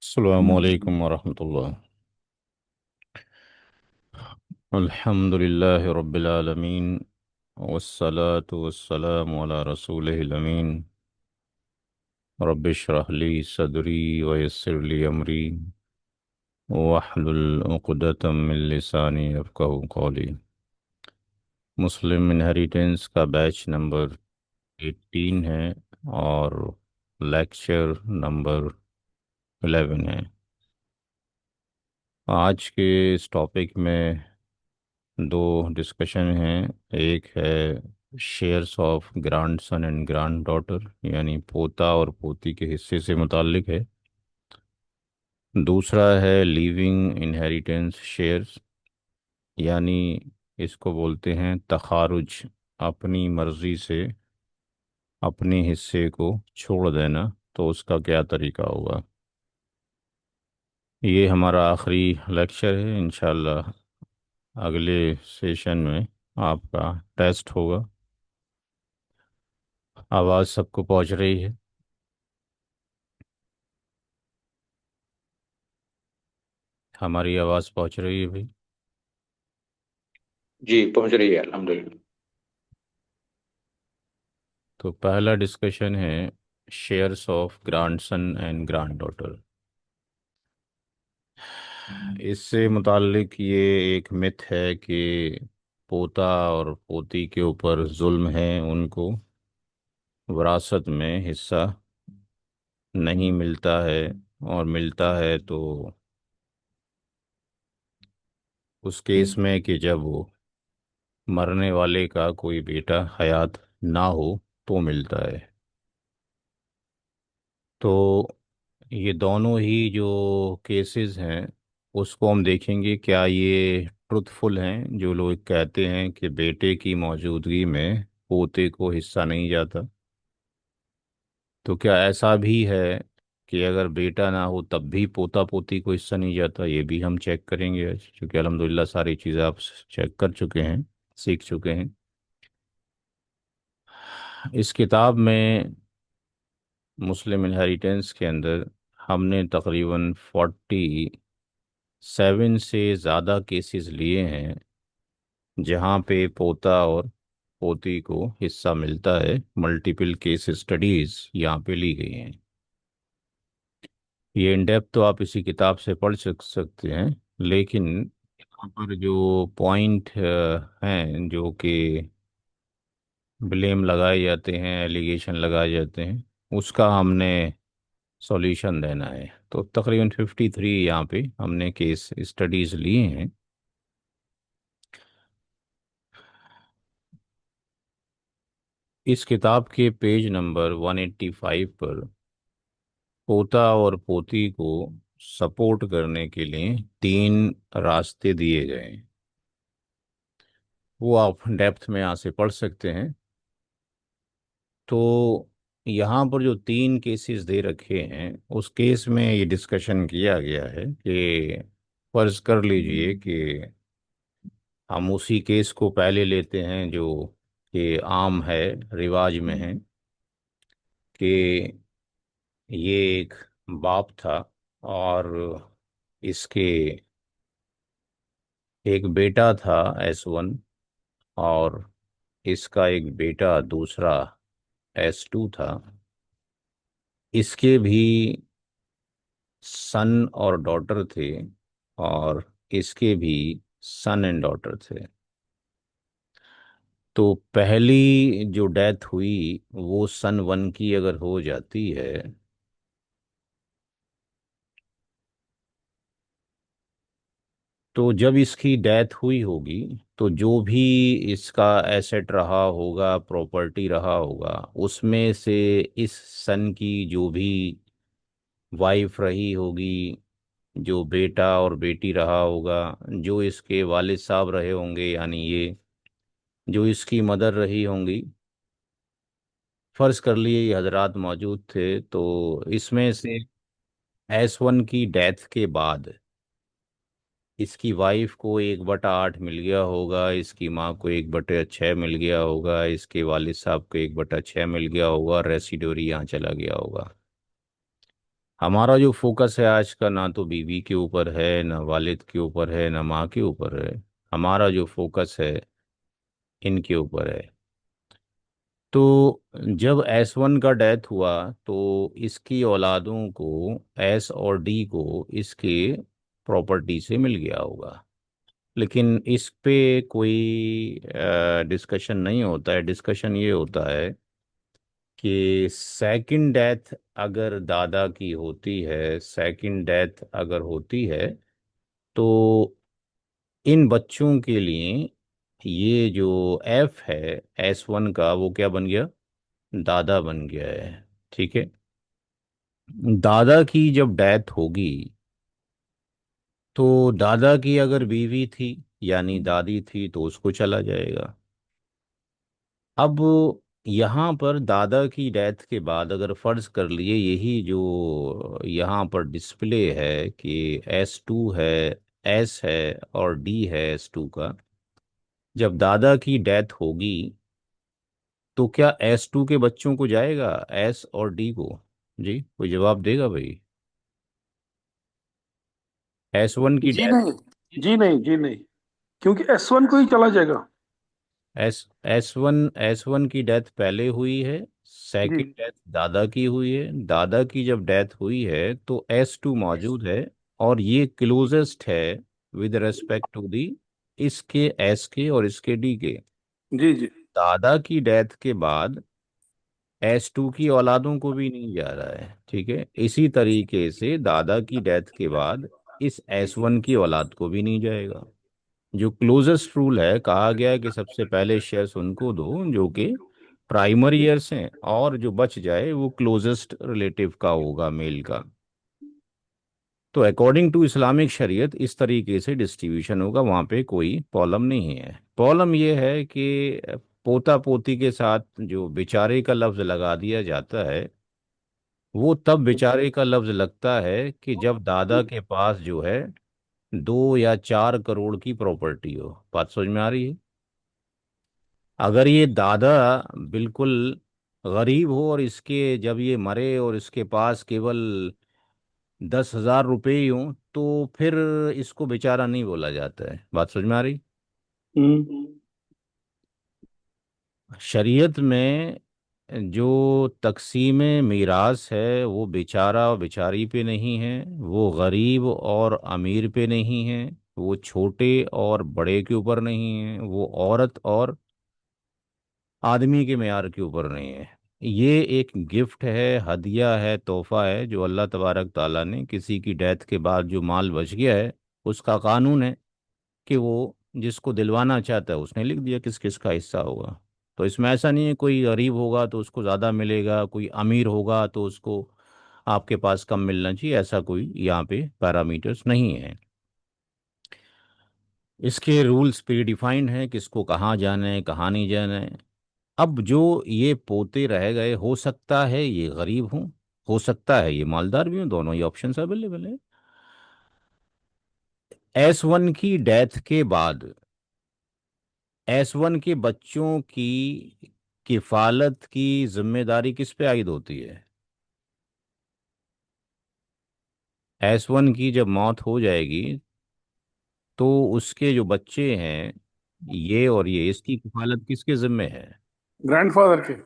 अस्सलामु अलैकुम वरहमतुल्लाह। अल्हम्दुलिल्लाहि रब्बिल आलमीन वस्सलातु वस्सलामु अला रसूलिहिल अमीन। रब्बिश रह ली सदरी वयस्सिर ली अमरी वहलुल उक़दतम मिन लिसानी यफ़क़हू क़ौली। मुस्लिम इनहेरिटेंस का बैच नंबर 18 है और लेक्चर नंबर 11 है। आज के इस टॉपिक में दो डिस्कशन हैं। एक है shares of grand son and grand daughter, यानी पोता और पोती के हिस्से से मुताल्लिक है। दूसरा है लीविंग इनहेरिटेंस शेयर्स, यानी इसको बोलते हैं तखारुज, अपनी मर्जी से अपने हिस्से को छोड़ देना, तो उसका क्या तरीका होगा। ये हमारा आखिरी लेक्चर है। इंशाल्लाह अगले सेशन में आपका टेस्ट होगा। आवाज़ सबको पहुंच रही है? हमारी आवाज़ पहुंच रही है भाई? जी पहुंच रही है अल्हम्दुलिल्लाह। तो पहला डिस्कशन है shares of grandson and grand daughter. इससे मुताल्लिक ये एक मिथ है कि पोता और पोती के ऊपर जुल्म है, उनको विरासत में हिस्सा नहीं मिलता है, और मिलता है तो उस केस में कि जब वो मरने वाले का कोई बेटा हयात ना हो तो मिलता है। तो ये दोनों ही जो केसेस हैं उसको हम देखेंगे, क्या ये ट्रुथफुल हैं जो लोग कहते हैं कि बेटे की मौजूदगी में पोते को हिस्सा नहीं जाता। तो क्या ऐसा भी है कि अगर बेटा ना हो तब भी पोता पोती को हिस्सा नहीं जाता, ये भी हम चेक करेंगे आज, क्योंकि अल्हम्दुलिल्लाह सारी चीज़ें आप चेक कर चुके हैं, सीख चुके हैं। इस किताब में मुस्लिम इनहेरिटेंस के अंदर हमने तकरीबन 47 से ज़्यादा केसेस लिए हैं जहाँ पे पोता और पोती को हिस्सा मिलता है। मल्टीपल केस स्टडीज़ यहाँ पे ली गई हैं। ये इन डेप्थ तो आप इसी किताब से पढ़ सकते हैं, लेकिन यहाँ पर जो पॉइंट हैं जो कि ब्लेम लगाए जाते हैं, एलिगेशन लगाए जाते हैं, उसका हमने सॉल्यूशन देना है। तो तकरीबन 53 यहाँ पे हमने केस स्टडीज़ लिए हैं। इस किताब के पेज नंबर 185 पर पोता और पोती को सपोर्ट करने के लिए तीन रास्ते दिए गए हैं। वो आप डेप्थ में यहाँ से पढ़ सकते हैं। तो यहाँ पर जो तीन केसेस दे रखे हैं उस केस में ये डिस्कशन किया गया है कि फर्ज कर लीजिए कि हम उसी केस को पहले लेते हैं जो कि आम है, रिवाज में है, कि ये एक बाप था और इसके एक बेटा था S1, और इसका एक बेटा दूसरा S2 था। इसके भी सन और डॉटर थे, और इसके भी सन एंड डॉटर थे। तो पहली जो डेथ हुई वो सन 1 की अगर हो जाती है, तो जब इसकी डेथ हुई होगी तो जो भी इसका एसेट रहा होगा, प्रॉपर्टी रहा होगा, उसमें से इस सन की जो भी वाइफ रही होगी, जो बेटा और बेटी रहा होगा, जो इसके वालिद साहब रहे होंगे, यानी ये जो इसकी मदर रही होंगी, फर्ज कर लिए ये हजरात मौजूद थे, तो इसमें से S1 की डेथ के बाद इसकी वाइफ को 1/8 मिल गया होगा, इसकी माँ को 1/6 मिल गया होगा, इसके वालिद साहब को 1/6 मिल गया होगा, रेसिडोरी यहाँ चला गया होगा। हमारा जो फोकस है आज का, ना तो बीवी के ऊपर है, ना वालिद के ऊपर है, ना माँ के ऊपर है। हमारा जो फोकस है इनके ऊपर है। तो जब S1 का डेथ हुआ तो इसकी औलादों को, S और D को, इसके प्रॉपर्टी से मिल गया होगा। लेकिन इस पे कोई डिस्कशन नहीं होता है। डिस्कशन ये होता है कि सेकंड डेथ अगर दादा की होती है, सेकंड डेथ अगर होती है, तो इन बच्चों के लिए ये जो F है S1 का, वो क्या बन गया? दादा बन गया है। ठीक है। दादा की जब डेथ होगी, तो दादा की अगर बीवी थी यानी दादी थी, तो उसको चला जाएगा। अब यहाँ पर दादा की डेथ के बाद अगर फर्ज कर लिए, यही जो यहाँ पर डिस्प्ले है कि S2 है, S है और D है S2 का, जब दादा की डेथ होगी तो क्या S2 के बच्चों को जाएगा, S और D को? जी, कोई जवाब देगा भाई? S1 की जी डेथ, नहीं, जी नहीं, जी नहीं, क्योंकि S1 को ही चला जाएगा। एस वन की डेथ पहले हुई है, जी सेकंड डेथ दादा की हुई है। दादा की जब डेथ हुई है तो S2 मौजूद है, और ये क्लोजेस्ट है विद रेस्पेक्ट टू दी इसके S के और इसके D के। जी जी दादा की डेथ के बाद S2 की औलादों को भी नहीं जा रहा है। ठीक है। इसी तरीके से दादा की डेथ के बाद इस S1 की औलाद को भी नहीं जाएगा। जो क्लोजेस्ट रूल है, कहा गया है कि सबसे पहले शेयर्स उनको दो जो कि प्राइमरी ईयर्स हैं, और जो बच जाए वो क्लोजेस्ट रिलेटिव का होगा, मेल का। तो अकॉर्डिंग टू इस्लामिक शरीयत इस तरीके से डिस्ट्रीब्यूशन होगा, वहाँ पे कोई प्रॉब्लम नहीं है। प्रॉब्लम ये है कि पोता पोती के साथ जो बेचारे का लफ्ज़ लगा दिया जाता है, वो तब बेचारे का लफ्ज़ लगता है कि जब दादा के पास जो है 2 या 4 करोड़ की प्रॉपर्टी हो। बात समझ में आ रही है? अगर ये दादा बिल्कुल गरीब हो और इसके जब ये मरे और इसके पास केवल 10,000 रुपये ही हों, तो फिर इसको बेचारा नहीं बोला जाता है। बात समझ में आ रही? हम्म शरीयत में जो तकसीम मीरास है वो बेचारा और बेचारी पे नहीं है, वो गरीब और अमीर पे नहीं है, वो छोटे और बड़े के ऊपर नहीं है, वो औरत और आदमी के मेयार के ऊपर नहीं है। ये एक गिफ्ट है, हदिया है, तोहफा है जो अल्लाह तबारक ताला ने, किसी की डेथ के बाद जो माल बच गया है उसका कानून है कि वो जिसको दिलवाना चाहता है उसने लिख दिया किस किस का हिस्सा होगा। तो इसमें ऐसा नहीं है कोई गरीब होगा तो उसको ज़्यादा मिलेगा, कोई अमीर होगा तो उसको आपके पास कम मिलना चाहिए, ऐसा कोई यहाँ पे पैरामीटर्स नहीं है। इसके रूल्स प्री डिफाइंड हैं, किसको कहाँ जाना है कहाँ नहीं जाना है। अब जो ये पोते रह गए, हो सकता है ये गरीब हों, हो सकता है ये मालदार भी हों, दोनों ही ऑप्शंस अवेलेबल है। S1 की डेथ के बाद S1 के बच्चों की किफालत की जिम्मेदारी किस पे आयद होती है? S1 की जब मौत हो जाएगी तो उसके जो बच्चे हैं, ये और ये, इसकी किफालत किसके जिम्मे है? ग्रैंडफादर के।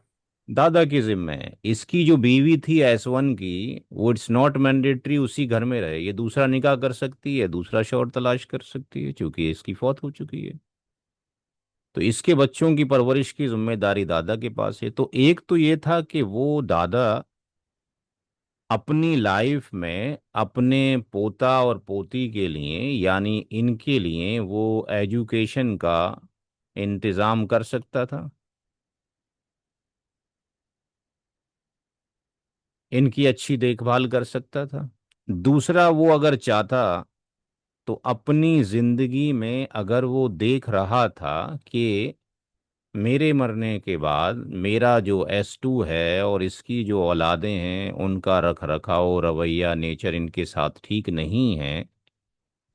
दादा के जिम्मे है। इसकी जो बीवी थी S1 की, वो इट्स नॉट मैंडेटरी उसी घर में रहे, ये दूसरा निकाह कर सकती है, दूसरा शौहर तलाश कर सकती है, क्योंकि इसकी फौत हो चुकी है। तो इसके बच्चों की परवरिश की जिम्मेदारी दादा के पास है। तो एक तो ये था कि वो दादा अपनी लाइफ में अपने पोता और पोती के लिए, यानी इनके लिए, वो एजुकेशन का इंतज़ाम कर सकता था, इनकी अच्छी देखभाल कर सकता था। दूसरा, वो अगर चाहता तो अपनी जिंदगी में अगर वो देख रहा था कि मेरे मरने के बाद मेरा जो S2 है और इसकी जो औलादें हैं उनका रख रखाव, रवैया, नेचर इनके साथ ठीक नहीं है,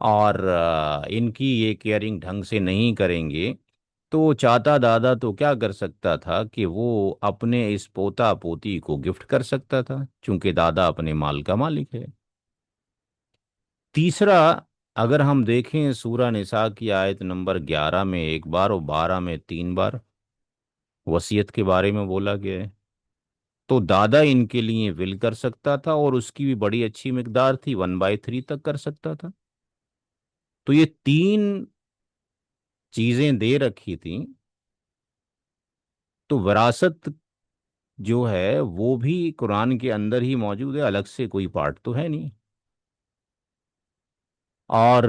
और इनकी ये केयरिंग ढंग से नहीं करेंगे, तो चाहता दादा तो क्या कर सकता था कि वो अपने इस पोता पोती को गिफ्ट कर सकता था, क्योंकि दादा अपने माल का मालिक है। तीसरा, अगर हम देखें सूरा निसा की आयत नंबर 11 में एक बार और 12 में 3 बार वसीयत के बारे में बोला गया है। तो दादा इनके लिए विल कर सकता था, और उसकी भी बड़ी अच्छी मिकदार थी, 1/3 तक कर सकता था। तो ये तीन चीजें दे रखी थी। तो विरासत जो है वो भी कुरान के अंदर ही मौजूद है, अलग से कोई पार्ट तो है नहीं। और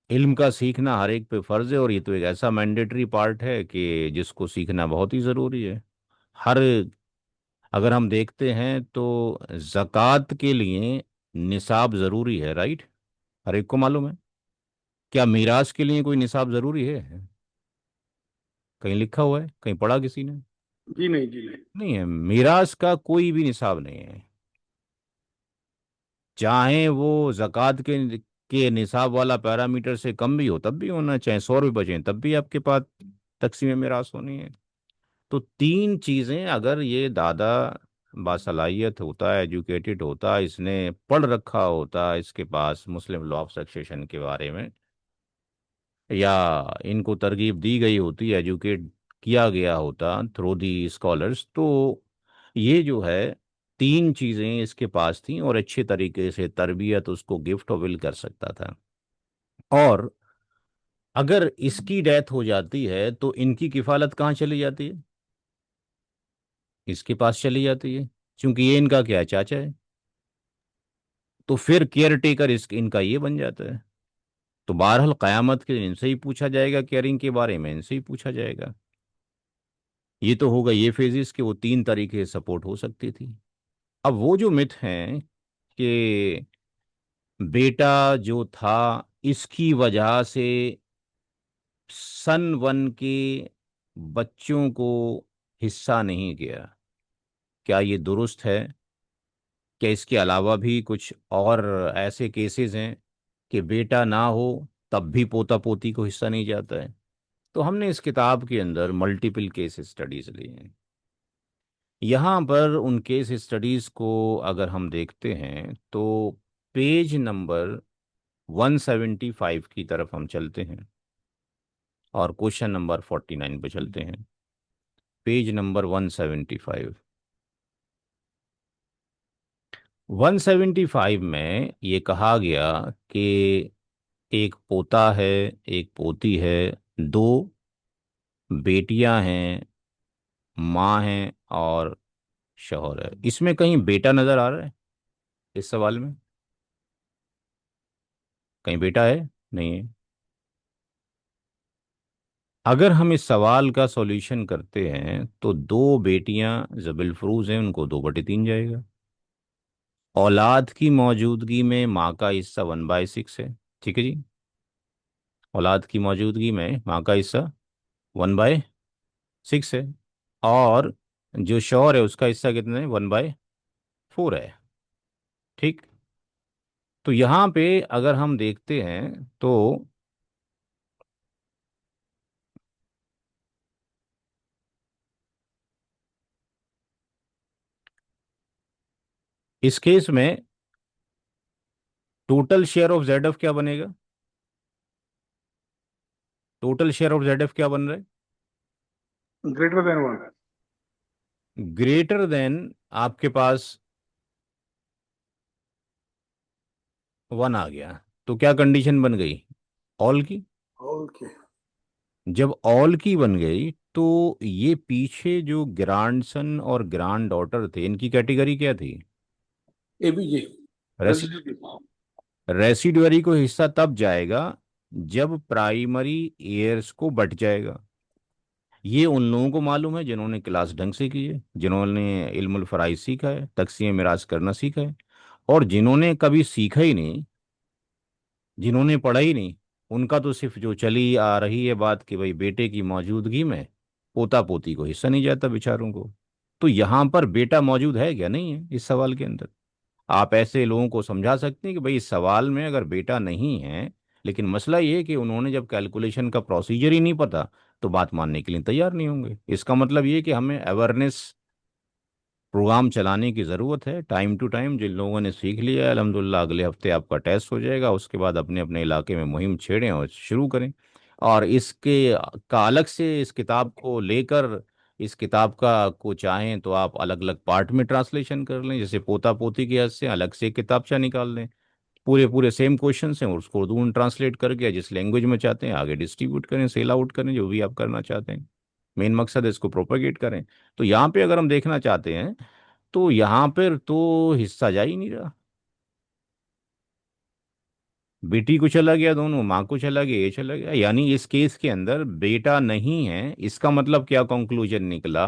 इल्म का सीखना हर एक पे फर्ज है, और ये तो एक ऐसा मैंडेटरी पार्ट है कि जिसको सीखना बहुत ही ज़रूरी है। हर अगर हम देखते हैं तो ज़कात के लिए निसाब ज़रूरी है, राइट? हर एक को मालूम है। क्या मीरास के लिए कोई निसाब ज़रूरी है? कहीं लिखा हुआ है, कहीं पढ़ा किसी ने? जी नहीं, जी नहीं। नहीं है, मीरास का कोई भी निसाब नहीं है। चाहे वो जक़ात के निसाब वाला पैरामीटर से कम भी हो तब भी होना, चाहे 100 रुपये बचे तब भी आपके पास तकसीम मिरास होनी है। तो तीन चीज़ें, अगर ये दादा बासलाहियत होता, एजुकेटेड होता, इसने पढ़ रखा होता, इसके पास मुस्लिम लॉ ऑफ सक्सेशन के बारे में, या इनको तरगीब दी गई होती, एजुकेट किया गया होता थ्रू दी स्कॉलर्स, तो ये जो है तीन चीज़ें इसके पास थी, और अच्छे तरीके से तरबियत उसको गिफ्ट और विल कर सकता था। और अगर इसकी डेथ हो जाती है तो इनकी किफ़ालत कहाँ चली जाती है? इसके पास चली जाती है, क्योंकि ये इनका क्या है, चाचा है। तो फिर केयर टेकर इनका ये बन जाता है। तो बहरहाल क़यामत के दिन इनसे ही पूछा जाएगा, केयरिंग के बारे में इनसे ही पूछा जाएगा। ये तो होगा ये फेजिस कि वो तीन तरीके से सपोर्ट हो सकती थी। अब वो जो मिथ हैं कि बेटा जो था इसकी वजह से सन 1 के बच्चों को हिस्सा नहीं गया, क्या ये दुरुस्त है? क्या इसके अलावा भी कुछ और ऐसे केसेस हैं कि बेटा ना हो तब भी पोता पोती को हिस्सा नहीं जाता है? तो हमने इस किताब के अंदर मल्टीपल केस स्टडीज ली हैं। यहाँ पर उन केस स्टडीज को अगर हम देखते हैं तो पेज नंबर 175 की तरफ हम चलते हैं, और क्वेश्चन नंबर 49 पे चलते हैं। Page number 175। 175 में ये कहा गया कि एक पोता है, एक पोती है, दो बेटियां हैं, माँ है और शौहर है। इसमें कहीं बेटा नजर आ रहा है इस सवाल में? कहीं बेटा है? नहीं है। अगर हम इस सवाल का सॉल्यूशन करते हैं तो दो बेटियां जबिलफ्रूज हैं, उनको 2/3 जाएगा। औलाद की मौजूदगी में माँ का हिस्सा 1/6 है। ठीक है जी। औलाद की मौजूदगी में माँ का हिस्सा 1/6 है। और जो शौहर है उसका हिस्सा कितना है? 1/4 है। ठीक। तो यहाँ पे अगर हम देखते हैं तो इस केस में total share of Z F क्या बनेगा? Total share of Z F क्या बन रहा है? Greater than 1। ग्रेटर देन, आपके पास 1 आ गया। तो क्या कंडीशन बन गई? ऑल की। ओके। जब ऑल की बन गई तो ये पीछे जो ग्रैंडसन और ग्रैंड डॉटर थे, इनकी कैटेगरी क्या थी? एबीजे। रेसि रेजिडेंट। रेसिडुअरी को हिस्सा तब जाएगा जब प्राइमरी एयर्स को बट जाएगा। ये उन लोगों को मालूम है जिन्होंने क्लास ढंग से की है, जिन्होंने इल्मुल फराइज सीखा है, तक़सीम मिराज करना सीखा है। और जिन्होंने कभी सीखा ही नहीं, जिन्होंने पढ़ा ही नहीं, उनका तो सिर्फ जो चली आ रही है बात कि भाई बेटे की मौजूदगी में पोता पोती को हिस्सा नहीं जाता बेचारों को। तो यहाँ पर बेटा मौजूद है क्या? नहीं है इस सवाल के अंदर। आप ऐसे लोगों को समझा सकते हैं कि भाई इस सवाल में अगर बेटा नहीं है लेकिन मसला ये है कि उन्होंने जब कैलकुलेशन का प्रोसीजर ही नहीं पता तो बात मानने के लिए तैयार नहीं होंगे। इसका मतलब ये है कि हमें अवेयरनेस प्रोग्राम चलाने की ज़रूरत है टाइम टू टाइम। जिन लोगों ने सीख लिया है अल्हम्दुलिल्लाह, अगले हफ्ते आपका टेस्ट हो जाएगा, उसके बाद अपने अपने इलाके में मुहिम छेड़ें और शुरू करें। और इसके का अलग से इस किताब को लेकर, इस किताब का को चाहें तो आप अलग अलग पार्ट में ट्रांसलेशन कर लें, जैसे पोता पोती की हद से अलग से एक किताबचा निकाल लें, पूरे पूरे सेम क्वेश्चन हैं और उसको उर्दू में ट्रांसलेट करके जिस लैंग्वेज में चाहते हैं आगे डिस्ट्रीब्यूट करें, सेल आउट करें, जो भी आप करना चाहते हैं। मेन मकसद है इसको प्रोपेगेट करें। तो यहाँ पे अगर हम देखना चाहते हैं तो यहाँ पर तो हिस्सा जा ही नहीं रहा। बेटी को चला गया, दोनों माँ को चला गया, ये चला गया, यानी इस केस के अंदर बेटा नहीं है। इसका मतलब क्या कंक्लूजन निकला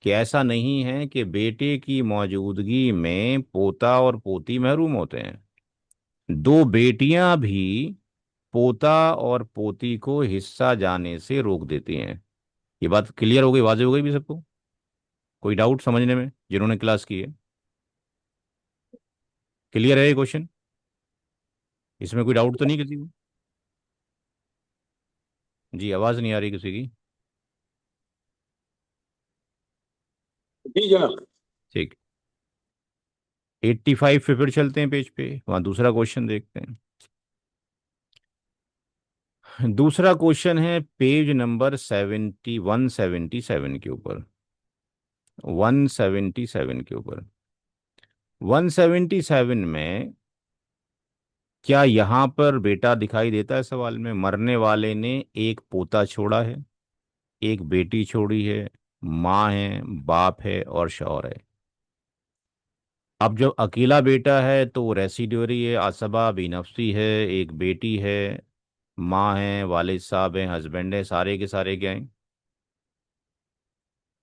कि ऐसा नहीं है कि बेटे की मौजूदगी में पोता और पोती महरूम होते हैं। दो बेटियां भी पोता और पोती को हिस्सा जाने से रोक देती हैं। ये बात क्लियर हो गई, वाज़ेह हो गई भी सबको? कोई डाउट समझने में जिन्होंने क्लास की है? क्लियर है ये क्वेश्चन? इसमें कोई डाउट तो नहीं किसी को? जी, आवाज़ नहीं आ रही किसी की। जी जनाब। ठीक। 85 पे फिर चलते हैं, पेज पे वहाँ दूसरा क्वेश्चन देखते हैं। दूसरा क्वेश्चन है पेज नंबर 177 के ऊपर। 177 के ऊपर। 177 में क्या यहाँ पर बेटा दिखाई देता है? सवाल में मरने वाले ने एक पोता छोड़ा है, एक बेटी छोड़ी है, माँ है, बाप है और शौहर है। अब जब अकेला बेटा है तो वो रेसिड्यूरी है, असबा बिनफ्सी है, एक बेटी है, माँ है, वालिद साहब हैं, हस्बैंड है, सारे के सारे क्या हैं?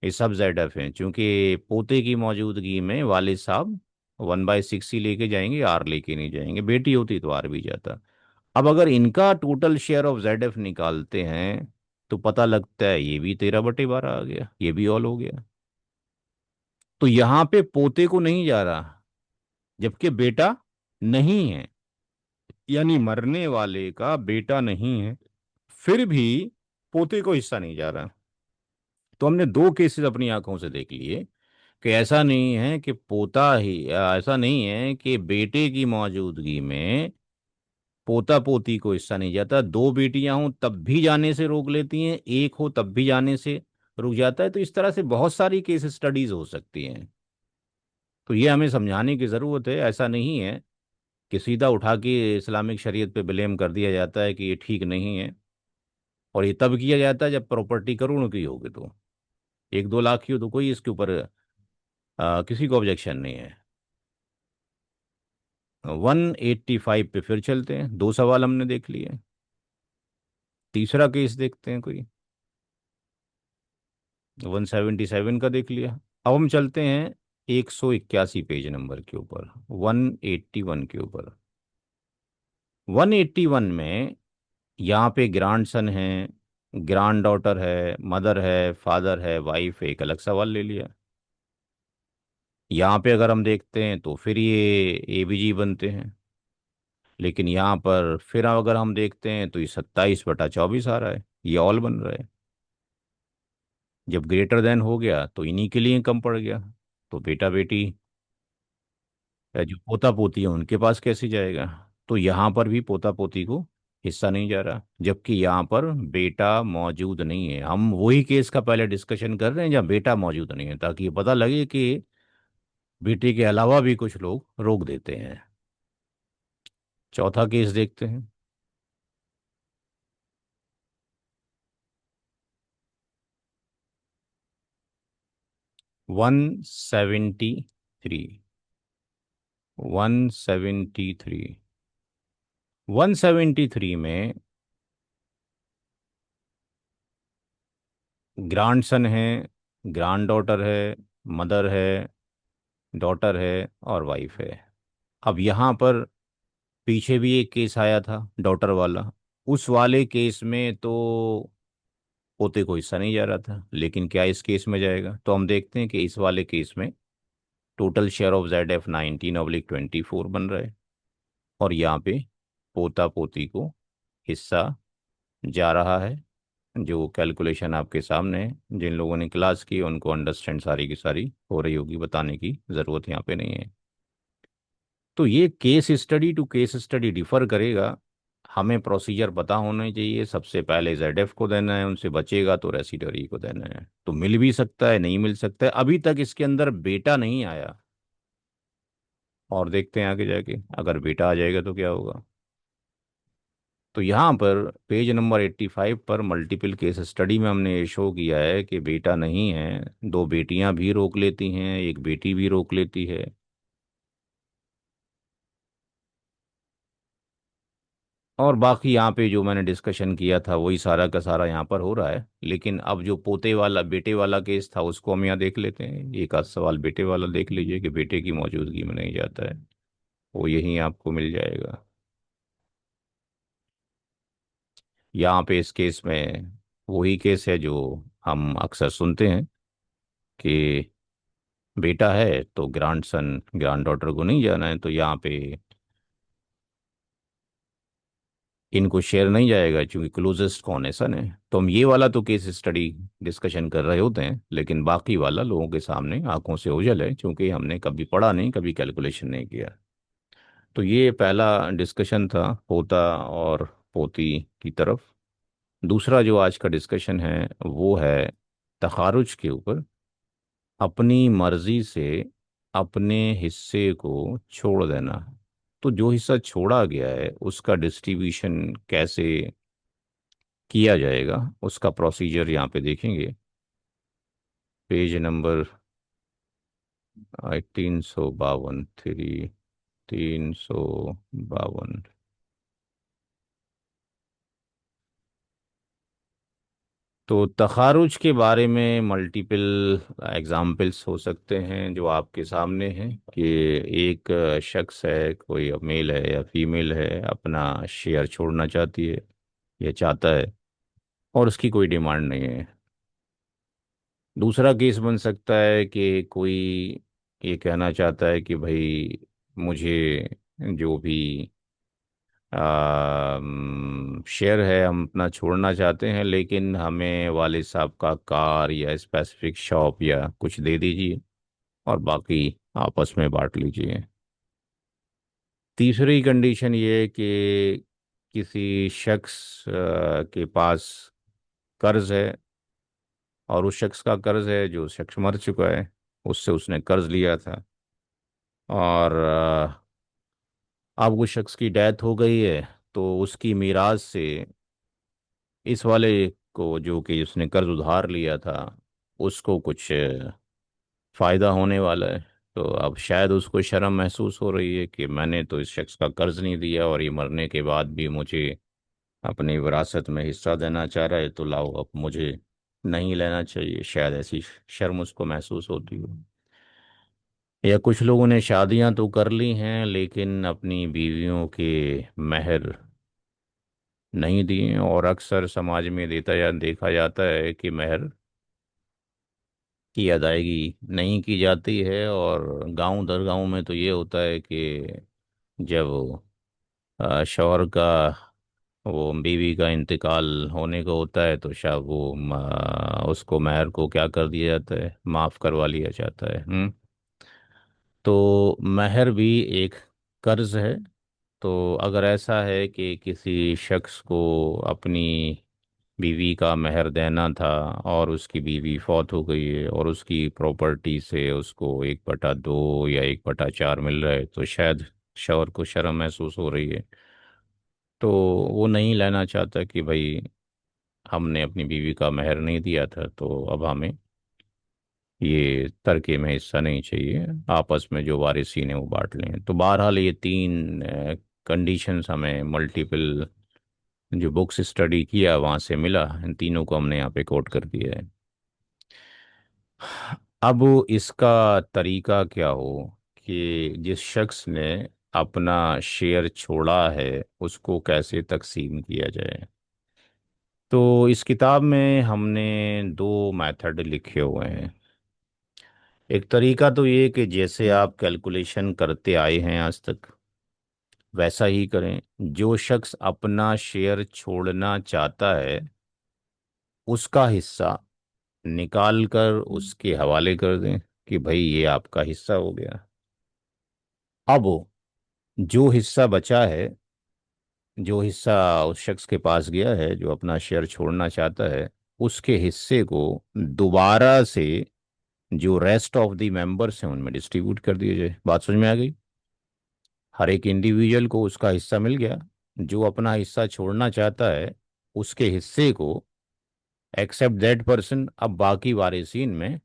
ये सब जेड एफ हैं। चूंकि पोते की मौजूदगी में वालिद साहब 1/6 ही लेके जाएंगे, आर लेके नहीं जाएंगे। बेटी होती तो आर भी जाता। अब अगर इनका total share of Z F निकालते हैं तो पता लगता है ये भी 13/12 आ गया, ये भी ऑल हो गया। तो यहाँ पे पोते को नहीं जा रहा, जबकि बेटा नहीं है, यानी मरने वाले का बेटा नहीं है, फिर भी पोते को हिस्सा नहीं जा रहा। तो हमने दो केसेस अपनी आंखों से देख लिए कि ऐसा नहीं है कि पोता ही, ऐसा नहीं है कि बेटे की मौजूदगी में पोता पोती को हिस्सा नहीं जाता। दो बेटियां हों तब भी जाने से रोक लेती हैं, एक हो तब भी जाने से रुक जाता है। तो इस तरह से बहुत सारी केस स्टडीज हो सकती हैं। तो ये हमें समझाने की ज़रूरत है। ऐसा नहीं है कि सीधा उठा के इस्लामिक शरीयत पे ब्लेम कर दिया जाता है कि ये ठीक नहीं है। और ये तब किया जाता है जब प्रॉपर्टी करोड़ों की होगी। तो 1-2 लाख की हो तो कोई इसके ऊपर किसी को ऑब्जेक्शन नहीं है। 185 पे फिर चलते हैं, दो सवाल हमने देख लिए। तीसरा केस देखते हैं कोई। 177 का देख लिया। अब हम चलते हैं 181 पेज नंबर के ऊपर, 181 के ऊपर। 181 में यहाँ पे ग्रैंड सन है, ग्रैंड डॉटर है, मदर है, फादर है, वाइफ है, एक अलग सवाल ले लिया। यहाँ पे अगर हम देखते हैं तो फिर ये एबीजी बनते हैं। लेकिन यहाँ पर फिर अगर हम देखते हैं तो ये 27/24 आ रहा है, ये ऑल बन रहा है। जब ग्रेटर देन हो गया तो इन्हीं के लिए कम पड़ गया। तो बेटा बेटी या जो पोता पोती है उनके पास कैसे जाएगा? तो यहाँ पर भी पोता पोती को हिस्सा नहीं जा रहा, जबकि यहाँ पर बेटा मौजूद नहीं है। हम वही केस का पहले डिस्कशन कर रहे हैं जहाँ बेटा मौजूद नहीं है, ताकि ये पता लगे कि बेटे के अलावा भी कुछ लोग रोक देते हैं। चौथा केस देखते हैं। 173। 173। 173 में ग्रैंड सन है, ग्रैंड डॉटर है, मदर है, डॉटर है और वाइफ है। अब यहाँ पर पीछे भी एक केस आया था डॉटर वाला। उस वाले केस में तो पोते को हिस्सा नहीं जा रहा था, लेकिन क्या इस केस में जाएगा? तो हम देखते हैं कि इस वाले केस में total share of Z F 19/24 बन रहा है। और यहाँ पे पोता पोती को हिस्सा जा रहा है। जो कैलकुलेशन आपके सामने है, जिन लोगों ने क्लास की उनको अंडरस्टैंड सारी की सारी हो रही होगी, बताने की ज़रूरत यहाँ पे नहीं है। तो ये case study to case study differ करेगा। हमें प्रोसीजर पता होना चाहिए, सबसे पहले जेडएफ को देना है, उनसे बचेगा तो रेसिडरी को देना है। तो मिल भी सकता है, नहीं मिल सकता है, अभी तक इसके अंदर बेटा नहीं आया। और देखते हैं आगे जाके अगर बेटा आ जाएगा तो क्या होगा। तो यहाँ पर पेज नंबर 85 पर मल्टीपल केस स्टडी में हमने ये शो किया है कि बेटा नहीं है, दो बेटियां भी रोक लेती हैं, एक बेटी भी रोक लेती है। और बाकी यहाँ पे जो मैंने डिस्कशन किया था वही सारा का सारा यहाँ पर हो रहा है। लेकिन अब जो पोते वाला बेटे वाला केस था उसको हम यहाँ देख लेते हैं। एक आध सवाल बेटे वाला देख लीजिए कि बेटे की मौजूदगी में नहीं जाता है, वो यहीं आपको मिल जाएगा। यहाँ पे इस केस में वही केस है जो हम अक्सर सुनते हैं कि बेटा है तो ग्रैंड सन ग्रैंड डॉटर को नहीं जाना है, तो यहाँ पे इनको शेयर नहीं जाएगा क्योंकि क्लोजेस्ट कौन है, सन है। तो हम ये वाला तो केस स्टडी डिस्कशन कर रहे होते हैं, लेकिन बाकी वाला लोगों के सामने आंखों से ओझल है क्योंकि हमने कभी पढ़ा नहीं, कभी कैलकुलेशन नहीं किया। तो ये पहला डिस्कशन था पोता और पोती की तरफ। दूसरा जो आज का डिस्कशन है वो है तखारुज के ऊपर। अपनी मर्जी से अपने हिस्से को छोड़ देना। तो जो हिस्सा छोड़ा गया है उसका डिस्ट्रीब्यूशन कैसे किया जाएगा, उसका प्रोसीजर यहाँ पे देखेंगे। Page number 352, 352। तो तखारुज के बारे में मल्टीपल एग्जाम्पल्स हो सकते हैं जो आपके सामने हैं कि एक शख्स है, कोई मेल है या फीमेल है, अपना शेयर छोड़ना चाहती है या चाहता है और उसकी कोई डिमांड नहीं है। दूसरा केस बन सकता है कि कोई ये कहना चाहता है कि भाई मुझे जो भी शेयर है हम अपना छोड़ना चाहते हैं, लेकिन हमें वालिद साहब का कार या स्पेसिफिक शॉप या कुछ दे दीजिए और बाकी आपस में बांट लीजिए। तीसरी कंडीशन ये है कि किसी शख्स के पास कर्ज है और उस शख्स का कर्ज है, जो शख्स मर चुका है, उससे उसने कर्ज लिया था और अब उस शख्स की डेथ हो गई है। तो उसकी मीरास से इस वाले को, जो कि उसने कर्ज उधार लिया था, उसको कुछ फायदा होने वाला है। तो अब शायद उसको शर्म महसूस हो रही है कि मैंने तो इस शख्स का कर्ज नहीं दिया और ये मरने के बाद भी मुझे अपनी विरासत में हिस्सा देना चाह रहा है, तो लाओ अब मुझे नहीं लेना चाहिए। शायद ऐसी शर्म उसको महसूस होती हो। या कुछ लोगों ने शादियां तो कर ली हैं लेकिन अपनी बीवियों के महर नहीं दिए, और अक्सर समाज में देता या देखा जाता है कि महर की अदायगी नहीं की जाती है। और गांव दर गांव में तो ये होता है कि जब शौहर का वो बीवी का इंतकाल होने को होता है तो शायद वो उसको महर को क्या कर दिया जाता है, माफ़ करवा लिया जाता है। तो महर भी एक कर्ज है। तो अगर ऐसा है कि किसी शख्स को अपनी बीवी का महर देना था और उसकी बीवी फौत हो गई है और उसकी प्रॉपर्टी से उसको 1/2 या 1/4 मिल रहा है, तो शायद शौहर को शर्म महसूस हो रही है। तो वो नहीं लेना चाहता कि भाई हमने अपनी बीवी का महर नहीं दिया था तो अब हमें ये तरके में हिस्सा नहीं चाहिए, आपस में जो वारिसीन है वो बांट लें। तो बहरहाल ये तीन कंडीशंस हमें मल्टीपल जो बुक्स स्टडी किया वहाँ से मिला, इन तीनों को हमने यहाँ पे कोट कर दिया है। अब इसका तरीका क्या हो कि जिस शख्स ने अपना शेयर छोड़ा है उसको कैसे तकसीम किया जाए। तो इस किताब में हमने दो मेथड लिखे हुए हैं। एक तरीका तो ये कि जैसे आप कैलकुलेशन करते आए हैं आज तक, वैसा ही करें। जो शख्स अपना शेयर छोड़ना चाहता है उसका हिस्सा निकाल कर उसके हवाले कर दें कि भाई ये आपका हिस्सा हो गया। अब जो हिस्सा बचा है, जो हिस्सा उस शख्स के पास गया है जो अपना शेयर छोड़ना चाहता है, उसके हिस्से को दोबारा से जो रेस्ट ऑफ द मेंबर्स हैं उनमें डिस्ट्रीब्यूट कर दिया जाए। बात समझ में आ गई? हर एक इंडिविजुअल को उसका हिस्सा मिल गया। जो अपना हिस्सा छोड़ना चाहता है उसके हिस्से को एक्सेप्ट दैट पर्सन, अब बाकी वारिसीन में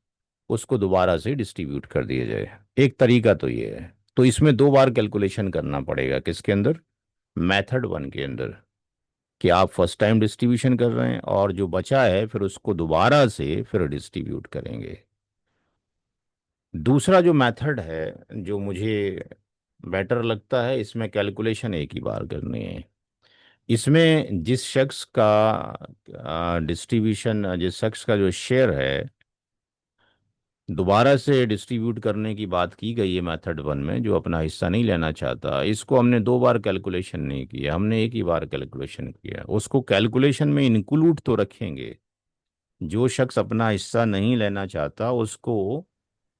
उसको दोबारा से डिस्ट्रीब्यूट कर दिया जाए। एक तरीका तो ये है। तो इसमें दो बार कैलकुलेशन करना पड़ेगा, किसके अंदर? मेथड वन के अंदर, कि आप फर्स्ट टाइम डिस्ट्रीब्यूशन कर रहे हैं और जो बचा है फिर उसको दोबारा से फिर डिस्ट्रीब्यूट करेंगे। दूसरा जो मेथड है जो मुझे बेटर लगता है, इसमें कैलकुलेशन एक ही बार करनी है। इसमें जिस शख्स का जो शेयर है दोबारा से डिस्ट्रीब्यूट करने की बात की गई है मेथड वन में, जो अपना हिस्सा नहीं लेना चाहता, इसको हमने दो बार कैलकुलेशन नहीं किया, हमने एक ही बार कैलकुलेशन किया। उसको कैलकुलेशन में इंक्लूड तो रखेंगे। जो शख्स अपना हिस्सा नहीं लेना चाहता उसको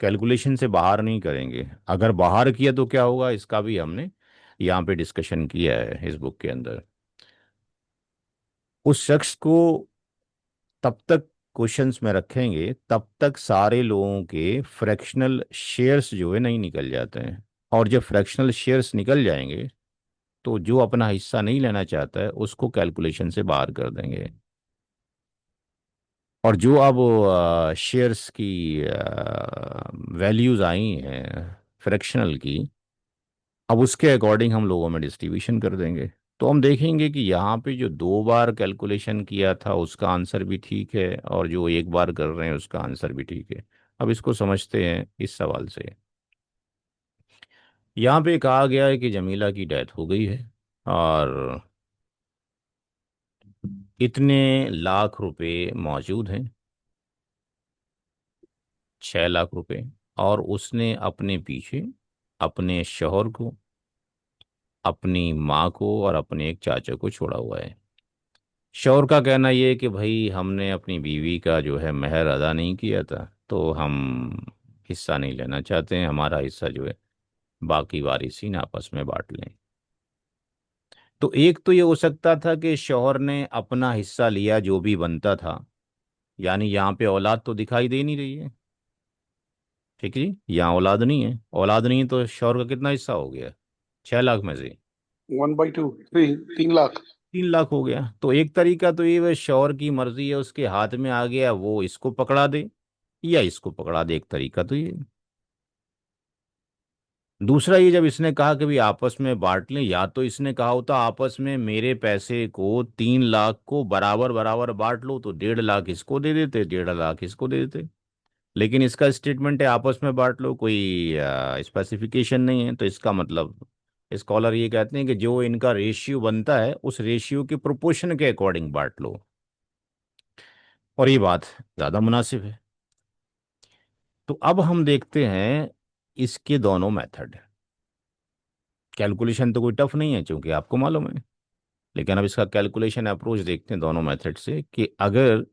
कैलकुलेशन से बाहर नहीं करेंगे। अगर बाहर किया तो क्या होगा, इसका भी हमने यहाँ पे डिस्कशन किया है इस बुक के अंदर। उस शख्स को तब तक क्वेश्चंस में रखेंगे तब तक सारे लोगों के फ्रैक्शनल शेयर्स जो है नहीं निकल जाते हैं। और जब फ्रैक्शनल शेयर्स निकल जाएंगे तो जो अपना हिस्सा नहीं लेना चाहता है उसको कैलकुलेशन से बाहर कर देंगे। और जो अब शेयर्स की वैल्यूज आई हैं फ्रैक्शनल की, अब उसके अकॉर्डिंग हम लोगों में डिस्ट्रीब्यूशन कर देंगे। तो हम देखेंगे कि यहाँ पे जो दो बार कैलकुलेशन किया था उसका आंसर भी ठीक है और जो एक बार कर रहे हैं उसका आंसर भी ठीक है। अब इसको समझते हैं इस सवाल से। यहाँ पे कहा गया है कि जमीला की डेथ हो गई है और इतने लाख रुपए मौजूद हैं, 6 लाख रुपए। और उसने अपने पीछे अपने शौहर को, अपनी माँ को और अपने एक चाचा को छोड़ा हुआ है। शौहर का कहना ये है कि भाई हमने अपनी बीवी का जो है महर अदा नहीं किया था तो हम हिस्सा नहीं लेना चाहते हैं, हमारा हिस्सा जो है बाकी वारिसीन आपस में बांट लें। तो एक तो ये हो सकता था कि शौहर ने अपना हिस्सा लिया जो भी बनता था, यानी यहाँ पे औलाद तो दिखाई दे नहीं रही है। ठीक है जी, यहाँ औलाद नहीं है, औलाद नहीं है तो शौहर का कितना हिस्सा हो गया 6 लाख में से? 1/2, 3 लाख। 3 लाख हो गया। तो एक तरीका तो ये वह शौहर की मर्जी है, उसके हाथ में आ गया, वो इसको पकड़ा दे या इसको पकड़ा दे। एक तरीका तो ये। दूसरा ये, जब इसने कहा कि भी आपस में बांट लें, या तो इसने कहा होता आपस में मेरे पैसे को 3 लाख को बराबर बराबर बांट लो, तो 1.5 लाख इसको दे देते, 1.5 लाख इसको दे देते। लेकिन इसका स्टेटमेंट है आपस में बांट लो, कोई स्पेसिफिकेशन नहीं है। तो इसका मतलब स्कॉलर ये कहते हैं कि जो इनका रेशियो बनता है उस रेशियो के प्रोपोर्शन के अकॉर्डिंग बांट लो। और ये बात ज़्यादा मुनासिब है। तो अब हम देखते हैं इसके दोनों मेथड। कैलकुलेशन तो कोई टफ नहीं है क्योंकि आपको मालूम है, लेकिन अब इसका कैलकुलेशन अप्रोच देखते हैं दोनों मेथड से। कि अगर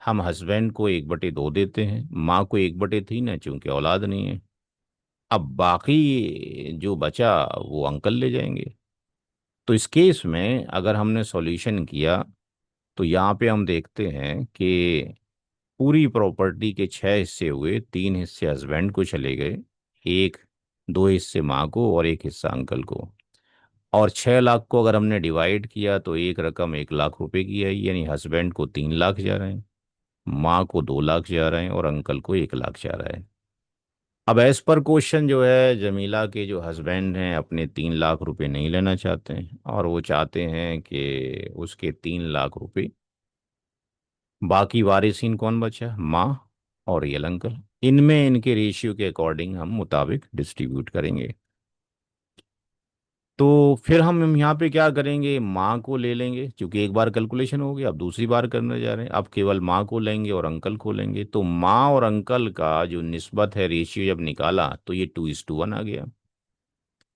हम हस्बैंड को 1/2 देते हैं, माँ को 1/3 है चूंकि औलाद नहीं है, अब बाकी जो बचा वो अंकल ले जाएंगे। तो इस केस में अगर हमने सॉल्यूशन किया तो यहाँ पे हम देखते हैं कि पूरी प्रॉपर्टी के 6 हिस्से हुए, 3 हिस्से हस्बैंड को चले गए, एक 2 हिस्से माँ को और एक हिस्सा अंकल को। और 6 लाख को अगर हमने डिवाइड किया तो एक रकम 1 लाख रुपए की आई, यानी हस्बैंड को 3 लाख जा रहे हैं, माँ को 2 लाख जा रहे हैं और अंकल को 1 लाख जा रहा है। अब एज पर क्वेश्चन जो है, जमीला के जो हस्बैंड हैं अपने 3 लाख रुपए नहीं लेना चाहते हैं और वो चाहते हैं कि उसके 3 लाख रुपए, बाकी वारिसीन कौन बचा, माँ और रियल अंकल, इनमें इनके रेशियो के अकॉर्डिंग हम मुताबिक डिस्ट्रीब्यूट करेंगे। तो फिर हम यहाँ पे क्या करेंगे, माँ को ले लेंगे क्योंकि एक बार कैलकुलेशन हो गया, अब दूसरी बार करने जा रहे हैं, अब केवल माँ को लेंगे और अंकल को लेंगे। तो माँ और अंकल का जो निस्बत है, रेशियो जब निकाला तो ये 2:1 आ गया।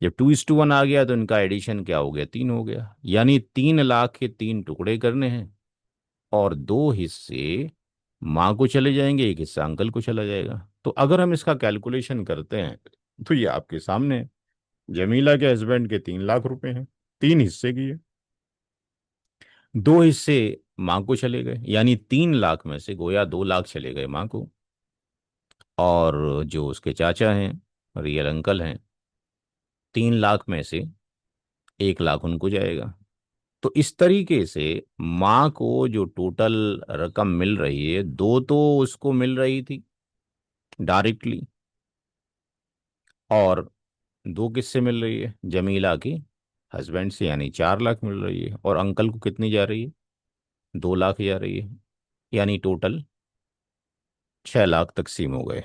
जब 2:1 आ गया तो इनका एडिशन क्या हो गया, 3 हो गया। यानी 3 लाख के 3 टुकड़े करने हैं, और 2 हिस्से माँ को चले जाएंगे, एक हिस्सा अंकल को चला जाएगा। तो अगर हम इसका कैलकुलेशन करते हैं तो ये आपके सामने है। जमीला के हस्बैंड के 3 लाख रुपए हैं, 3 हिस्से की है। 2 हिस्से माँ को चले गए, यानी 3 लाख में से गोया 2 लाख चले गए माँ को। और जो उसके चाचा हैं, रियल अंकल हैं, 3 लाख में से 1 लाख उनको जाएगा। तो इस तरीके से माँ को जो टोटल रकम मिल रही है, दो तो उसको मिल रही थी डायरेक्टली, और दो किससे मिल रही है, जमीला के हस्बैंड से, यानी 4 लाख मिल रही है। और अंकल को कितनी जा रही है, 2 लाख जा रही है। यानी टोटल 6 लाख तकसीम हो गए।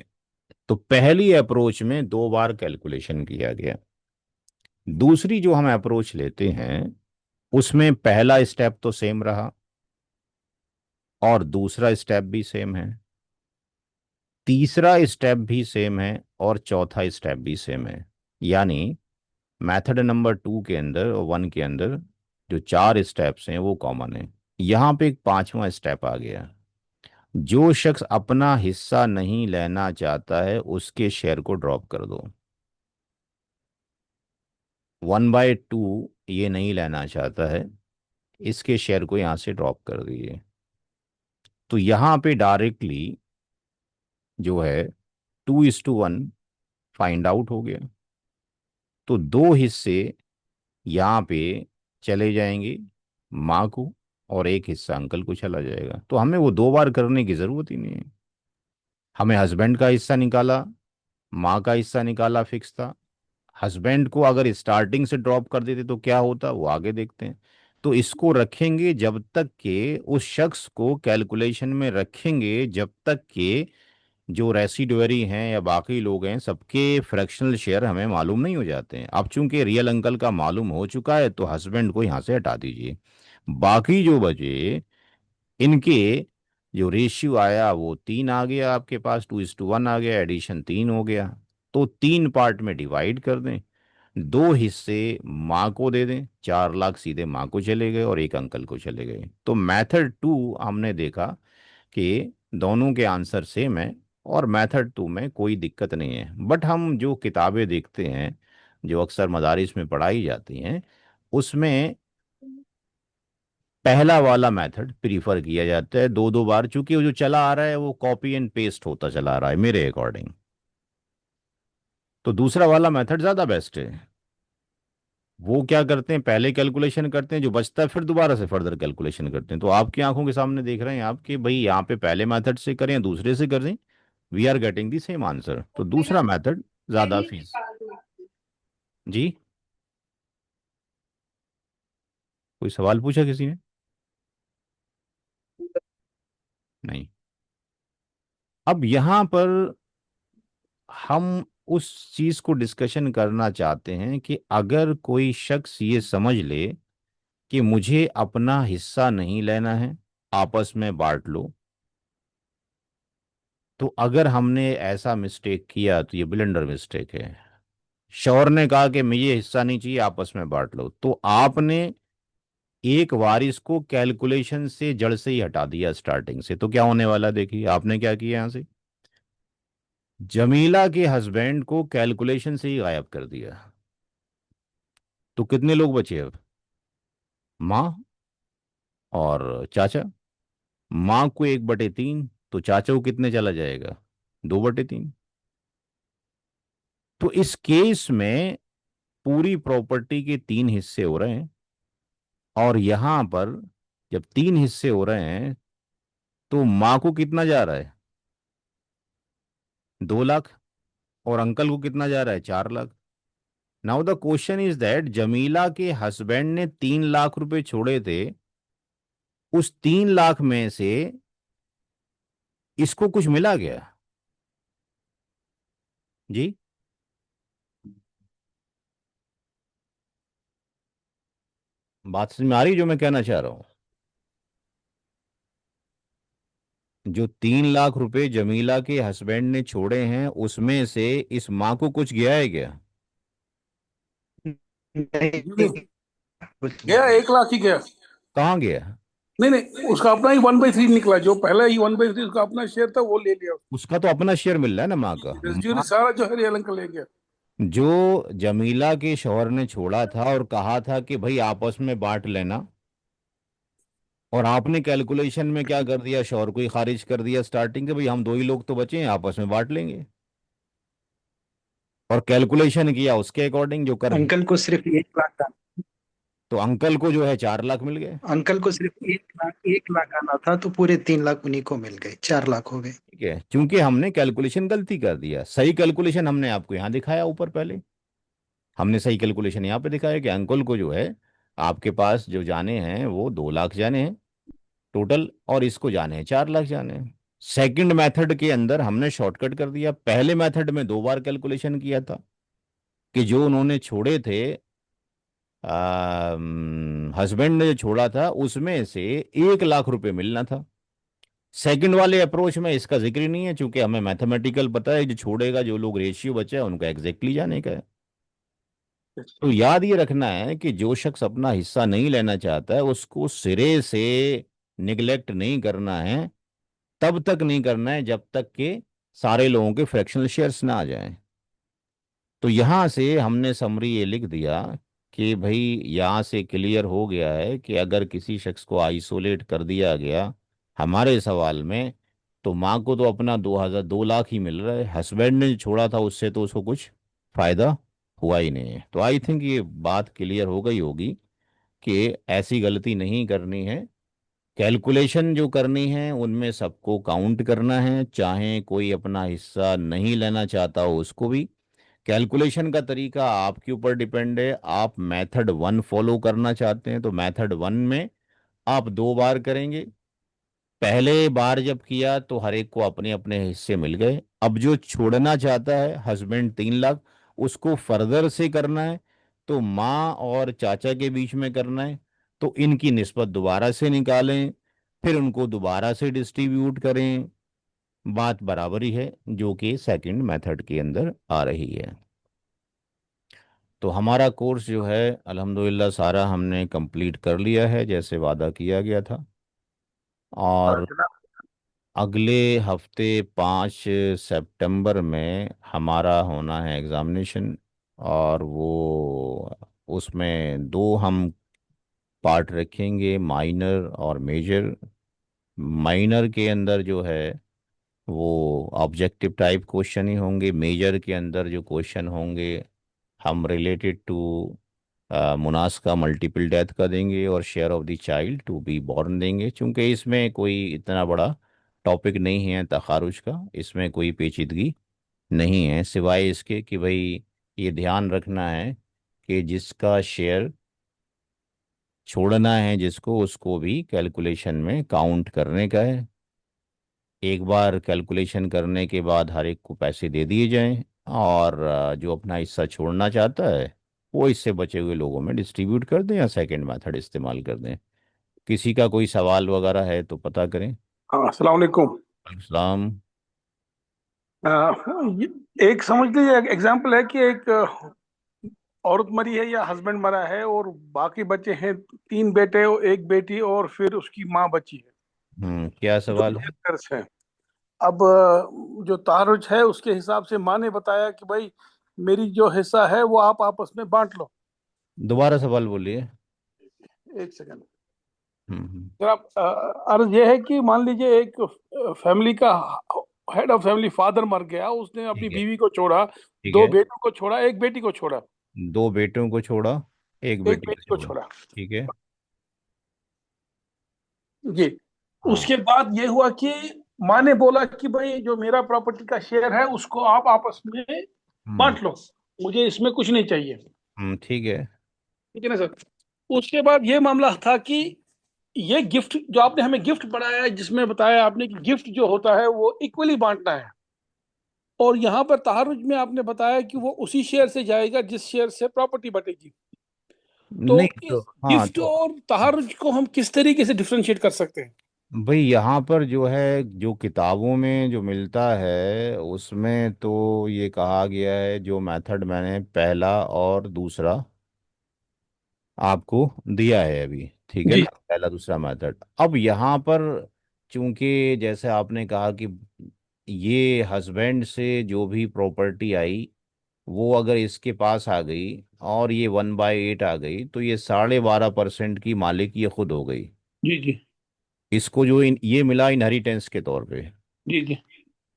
तो पहली अप्रोच में 2 बार कैलकुलेशन किया गया। दूसरी जो हम अप्रोच लेते हैं, उसमें पहला स्टेप तो सेम रहा, और दूसरा स्टेप भी सेम है, तीसरा स्टेप भी सेम है, और चौथा स्टेप भी सेम है। यानी मेथड नंबर 2 के अंदर और 1 के अंदर जो 4 स्टेप्स हैं वो कॉमन है। यहाँ पे एक पांचवा स्टेप आ गया। जो शख्स अपना हिस्सा नहीं लेना चाहता है उसके शेयर को ड्रॉप कर दो। 1/2 ये नहीं लेना चाहता है, इसके शेयर को यहाँ से ड्रॉप कर दिए। तो यहाँ पे डायरेक्टली जो है 2:1 फाइंड आउट हो गया। तो 2 हिस्से यहाँ पे चले जाएंगे माँ को, और एक हिस्सा अंकल को चला जाएगा। तो हमें वो 2 बार करने की ज़रूरत ही नहीं है। हमें हस्बैंड का हिस्सा निकाला, माँ का हिस्सा निकाला, फिक्स था। हस्बैंड को अगर स्टार्टिंग से ड्रॉप कर देते तो क्या होता, वो आगे देखते हैं। तो इसको रखेंगे जब तक कि उस शख्स को कैलकुलेशन में रखेंगे, जब तक कि जो रेसिडुअरी हैं या बाकी लोग हैं सबके फ्रैक्शनल शेयर हमें मालूम नहीं हो जाते हैं। अब चूंकि रियल अंकल का मालूम हो चुका है तो हस्बैंड को यहाँ से हटा दीजिए। बाकी जो बचे, इनके जो रेशियो आया वो 3 आ गया आपके पास, 2:1 आ गया, एडिशन 3 हो गया। तो 3 पार्ट में डिवाइड कर दें, 2 हिस्से माँ को दे दें, 4 लाख सीधे माँ को चले गए और एक अंकल को चले गए। तो मेथड 2 हमने देखा कि दोनों के आंसर सेम है, और मेथड 2 में कोई दिक्कत नहीं है। बट हम जो किताबें देखते हैं, जो अक्सर मदारिस में पढ़ाई जाती हैं, उसमें पहला वाला मेथड प्रीफर किया जाता है, दो दो बार, चूंकि वो जो चला आ रहा है वो कॉपी एंड पेस्ट होता चला आ रहा है मेरे अकॉर्डिंग। तो दूसरा वाला मेथड ज़्यादा बेस्ट है। वो क्या करते हैं, पहले कैलकुलेशन करते हैं, जो बचता है फिर दोबारा से फर्दर कैलकुलेशन करते हैं। तो आपकी आंखों के सामने देख रहे हैं आप कि भाई यहाँ पे पहले मेथड से करें या दूसरे से करें, we are getting the same answer. तो दूसरा मेथड ज़्यादा फीस। जी, कोई सवाल पूछा किसी ने? नहीं। अब यहाँ पर हम उस चीज को डिस्कशन करना चाहते हैं कि अगर कोई शख्स ये समझ ले कि मुझे अपना हिस्सा नहीं लेना है, आपस में बांट लो। तो अगर हमने ऐसा मिस्टेक किया तो ये ब्लेंडर मिस्टेक है। शौहर ने कहा कि मुझे हिस्सा नहीं चाहिए, आपस में बांट लो, तो आपने एक वारिस को कैलकुलेशन से जड़ से ही हटा दिया स्टार्टिंग से। तो क्या होने वाला, देखिए आपने क्या किया यहां से, जमीला के हस्बैंड को कैलकुलेशन से ही गायब कर दिया। तो कितने लोग बचे अब, माँ और चाचा। माँ को 1/3, तो चाचा को कितने चला जाएगा, 2/3। तो इस केस में पूरी प्रॉपर्टी के 3 हिस्से हो रहे हैं, और यहां पर जब 3 हिस्से हो रहे हैं तो माँ को कितना जा रहा है, 2 लाख, और अंकल को कितना जा रहा है, 4 lakh. Now the question is that Jamila के हस्बैंड ने 3 लाख रुपए छोड़े थे, उस 3 लाख में से इसको कुछ मिला गया? जी, बात समझ में आ रही है जो मैं कहना चाह रहा हूं? जो 3 लाख रुपए जमीला के हस्बैंड ने छोड़े हैं उसमें से इस माँ को कुछ गया है क्या? जी नहीं, नहीं, कुछ नहीं गया गया। 1 लाख ही गया। कहाँ गया? नहीं नहीं, उसका अपना ही 1/3 निकला, जो पहले ही 1/3 उसका अपना शेयर था वो ले लिया। उसका तो अपना शेयर मिल रहा है ना माँ का। रेसिड्यूअरी माँ सारा जो है रियल अंकल ले गया। जो जमीला के शौहर ने छोड़ा था और कहा था कि भाई आपस में बांट लेना, और आपने कैलकुलेशन में क्या कर दिया, शौहर को ही खारिज कर दिया स्टार्टिंग के, भाई हम दो ही लोग तो बचे हैं, आपस में बांट लेंगे। और कैलकुलेशन किया उसके अकॉर्डिंग जो कर, अंकल को सिर्फ 1 लाख का, तो अंकल को जो है 4 लाख मिल गए। अंकल को सिर्फ 1 लाख, 1 लाख आना था तो पूरे 3 लाख उन्हीं को मिल गए, 4 लाख हो गए। ठीक है, क्योंकि हमने कैलकुलेशन गलती कर दिया। सही कैलकुलेशन हमने आपको यहाँ दिखाया ऊपर पहले। हमने सही कैलकुलेशन यहाँ पे दिखाया कि अंकल को जो है, आपके पास जो जाने हैं वो 2 लाख जाने हैं टोटल, और इसको जाने हैं 4 लाख जाने हैं। सेकंड मेथड के अंदर हमने शॉर्टकट कर दिया। पहले मेथड में 2 बार कैलकुलेशन किया था कि जो उन्होंने छोड़े थे, हस्बैंड ने जो छोड़ा था उसमें से 1 लाख रुपए मिलना था। सेकंड वाले अप्रोच में इसका जिक्र ही नहीं है, क्योंकि हमें मैथमेटिकल पता है जो छोड़ेगा, जो लोग रेशियो बचा है उनका एग्जैक्टली जाने का है। तो याद ये रखना है कि जो शख्स अपना हिस्सा नहीं लेना चाहता है उसको सिरे से निगलेक्ट नहीं करना है। तब तक नहीं करना है जब तक कि सारे लोगों के फ्रैक्शनल शेयर्स ना आ जाएं। तो यहाँ से हमने समरी ये लिख दिया कि भाई यहाँ से क्लियर हो गया है कि अगर किसी शख्स को आइसोलेट कर दिया गया हमारे सवाल में, तो माँ को तो अपना 2 लाख ही मिल रहा है, हस्बैंड ने जो छोड़ा था उससे तो उसको कुछ फायदा हुआ ही नहीं है। तो आई थिंक ये बात क्लियर हो गई होगी कि ऐसी गलती नहीं करनी है। कैलकुलेशन जो करनी है उनमें सबको काउंट करना है, चाहे कोई अपना हिस्सा नहीं लेना चाहता हो उसको भी। कैलकुलेशन का तरीका आपके ऊपर डिपेंड है। आप मेथड 1 फॉलो करना चाहते हैं तो मेथड 1 में आप 2 बार करेंगे। पहले बार जब किया तो हर एक को अपने अपने हिस्से मिल गए। अब जो छोड़ना चाहता है हस्बैंड 3 लाख, उसको फर्दर से करना है तो माँ और चाचा के बीच में करना है। तो इनकी निस्बत दोबारा से निकालें, फिर उनको दोबारा से डिस्ट्रीब्यूट करें। बात बराबरी है जो कि सेकंड मेथड के अंदर आ रही है। तो हमारा कोर्स जो है अल्हम्दुलिल्लाह सारा हमने कंप्लीट कर लिया है जैसे वादा किया गया था। और जनाब। अगले हफ्ते 5 सितंबर में हमारा होना है एग्ज़ामिनेशन। और वो उसमें दो हम पार्ट रखेंगे, माइनर और मेजर। माइनर के अंदर जो है वो ऑब्जेक्टिव टाइप क्वेश्चन ही होंगे। मेजर के अंदर जो क्वेश्चन होंगे हम रिलेटेड टू मुनास का मल्टीपल डेथ का देंगे और share of the child to be born देंगे। चूंकि इसमें कोई इतना बड़ा टॉपिक नहीं है तखारुज का, इसमें कोई पेचीदगी नहीं है सिवाय इसके कि भाई ये ध्यान रखना है कि जिसका शेयर छोड़ना है जिसको, उसको भी कैलकुलेशन में काउंट करने का है। एक बार कैलकुलेशन करने के बाद हर एक को पैसे दे दिए जाएं, और जो अपना हिस्सा छोड़ना चाहता है वो इससे बचे हुए लोगों में डिस्ट्रीब्यूट कर दें या सेकंड मेथड इस्तेमाल कर दें। किसी का कोई सवाल वगैरह है तो पता करें। हाँ, अस्सलाम वालेकुम। इस्लाम। एक समझ लीजिए, एग्जाम्पल है कि एक औरत मरी है या हस्बैंड मरा है और बाकी बचे हैं 3 बेटे और 1 बेटी और फिर उसकी माँ बची है, क्या जो सवाल है? इनहेरिटर्स है। अब जो तारुज है उसके हिसाब से माँ ने बताया कि भाई मेरी जो हिस्सा है वो आप आपस में बांट लो। दोबारा सवाल बोलिए। 1 सेकंड। हम्म। सर, आप अर्ज ये है कि मान लीजिए एक फैमिली का हेड ऑफ फैमिली फादर मर गया, उसने अपनी ठीक है। बीवी को छोड़ा, ठीक दो है। बेटों को छोड़ा, 1 बेटी को छोड़ा, 2 बेटों को छोड़ा, एक एक बेटी को बेटी को छोड़ा। छोड़ा। ठीक है। जी। हाँ। उसके बाद ये हुआ कि माँ ने बोला कि भाई जो मेरा प्रॉपर्टी का शेयर है उसको आप आपस में हम्म। बांट लो, मुझे इसमें कुछ नहीं चाहिए। ठीक है। ठीक है ना सर। उसके बाद ये मामला था कि ये गिफ्ट जो आपने हमें गिफ्ट बनाया है, जिसमें बताया आपने कि गिफ्ट जो होता है वो इक्वली बांटना है, और यहाँ पर तहारुज में आपने बताया कि वो उसी शेयर से जाएगा जिस शेयर से प्रॉपर्टी बटेगी। तो नहीं तो, इस हाँ गिफ्ट तो और तहारुज को हम किस तरीके से डिफ्रेंशिएट कर सकते हैं? भाई यहाँ पर जो है, जो किताबों में जो मिलता है उसमें तो ये कहा गया है, जो मेथड मैंने पहला और दूसरा आपको दिया है अभी, ठीक है जी ना, पहला दूसरा मेथड। अब यहाँ पर चूंकि जैसे आपने कहा कि ये हस्बैंड से जो भी प्रॉपर्टी आई वो अगर इसके पास आ गई और ये 1/8 आ गई, तो ये 12.5% की मालिक ये खुद हो गई। जी जी इसको जो ये मिला इनहेरिटेंस के तौर पे। जी जी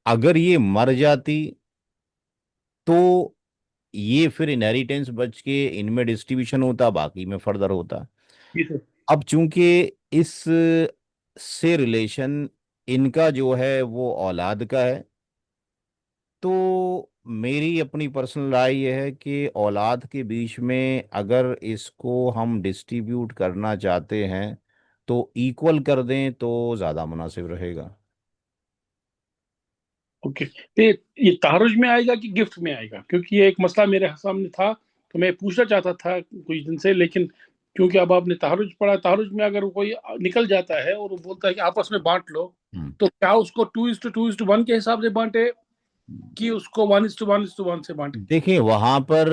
अगर ये मर जाती तो ये फिर इनहेरिटेंस बच के इनमें डिस्ट्रीब्यूशन होता, बाकी में फर्दर होता। जी सर। अब चूंकि इस से रिलेशन इनका जो है वो औलाद का है, तो मेरी अपनी पर्सनल राय यह है कि औलाद के बीच में अगर इसको हम डिस्ट्रीब्यूट करना चाहते हैं तो इक्वल कर दें तो ज़्यादा मुनासिब रहेगा। ओके, तो ये तारुज में आएगा कि गिफ्ट में आएगा? क्योंकि ये एक मसला मेरे सामने था, तो मैं पूछना चाहता था कुछ दिन से, लेकिन क्योंकि अब आपने तारुज पढ़ा, तारुज में अगर कोई निकल जाता है और वो बोलता है कि आपस में बांट लो, हम्म। तो क्या उसको 2:2:1 के हिसाब से बांटे, कि उसको 1:1:1 से बांटे? देखिए वहाँ पर